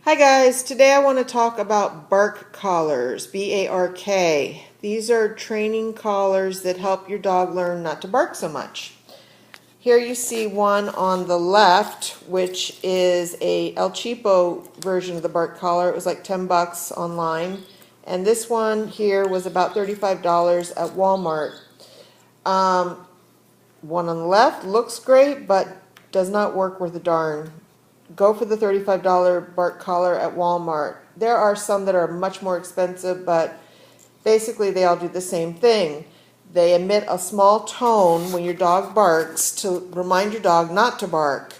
Hi guys, today I want to talk about bark collars, B-A-R-K. These are training collars that help your dog learn not to bark so much. Here you see one on the left, which is a El Cheapo version of the bark collar. It was like 10 bucks online. And this one here was about $35 at Walmart. One on the left looks great, but does not work worth a darn. Go for the $35 bark collar at Walmart. There are some that are much more expensive, but basically they all do the same thing. They emit a small tone when your dog barks to remind your dog not to bark.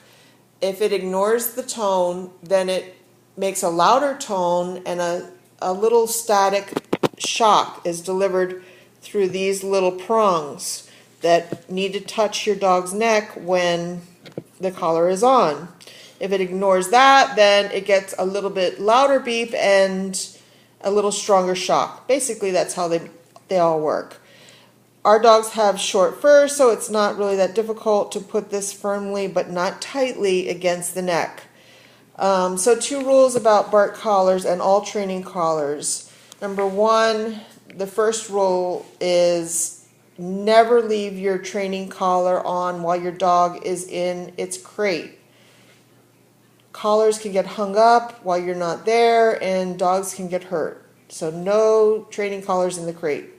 If it ignores the tone, then it makes a louder tone, and a little static shock is delivered through these little prongs that need to touch your dog's neck when the collar is on. If it ignores that, then it gets a little bit louder beep and a little stronger shock. Basically, that's how they all work. Our dogs have short fur, so it's not really that difficult to put this firmly but not tightly against the neck. So 2 rules about bark collars and all training collars. Number 1, the first rule is never leave your training collar on while your dog is in its crate. Collars can get hung up while you're not there, and dogs can get hurt. So no training collars in the crate.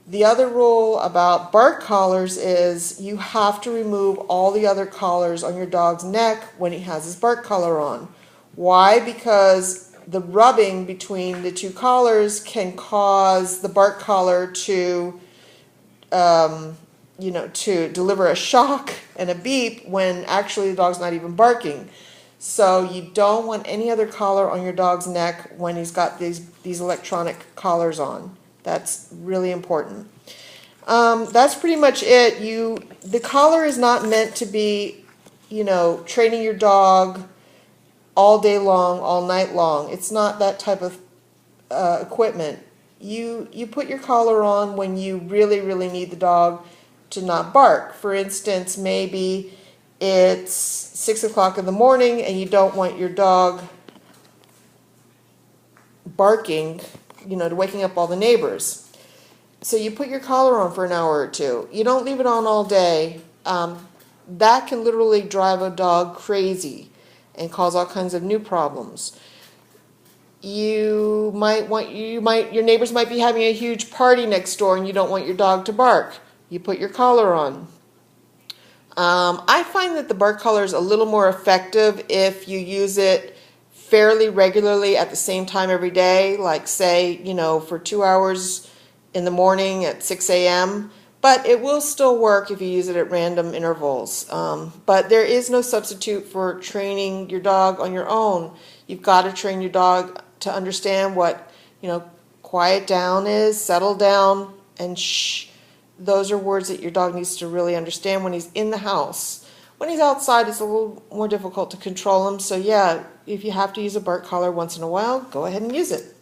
The other rule about bark collars is you have to remove all the other collars on your dog's neck when he has his bark collar on. Why? Because the rubbing between the 2 collars can cause the bark collar to to deliver a shock and a beep when actually the dog's not even barking. So you don't want any other collar on your dog's neck when he's got these electronic collars on. That's really important. That's pretty much it. The collar is not meant to be, training your dog all day long, all night long. It's not that type of equipment. You put your collar on when you really, really need the dog to not bark. For instance, maybe it's 6 o'clock in the morning and you don't want your dog barking, to waking up all the neighbors. So you put your collar on for an hour or 2. You don't leave it on all day. That can literally drive a dog crazy and cause all kinds of new problems. Your neighbors might be having a huge party next door and you don't want your dog to bark. You put your collar on. I find that the bark collar is a little more effective if you use it fairly regularly at the same time every day, like say, for 2 hours in the morning at 6 a.m. But it will still work if you use it at random intervals. But there is no substitute for training your dog on your own. You've got to train your dog to understand what, quiet down is, settle down, and shh. Those are words that your dog needs to really understand when he's in the house. When he's outside, it's a little more difficult to control him. So yeah, if you have to use a bark collar once in a while, go ahead and use it.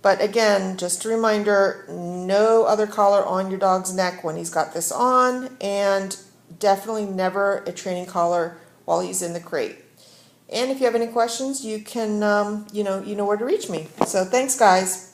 But again, just a reminder, no other collar on your dog's neck when he's got this on, and definitely never a training collar while he's in the crate. And if you have any questions, you can, you know where to reach me. So thanks, guys.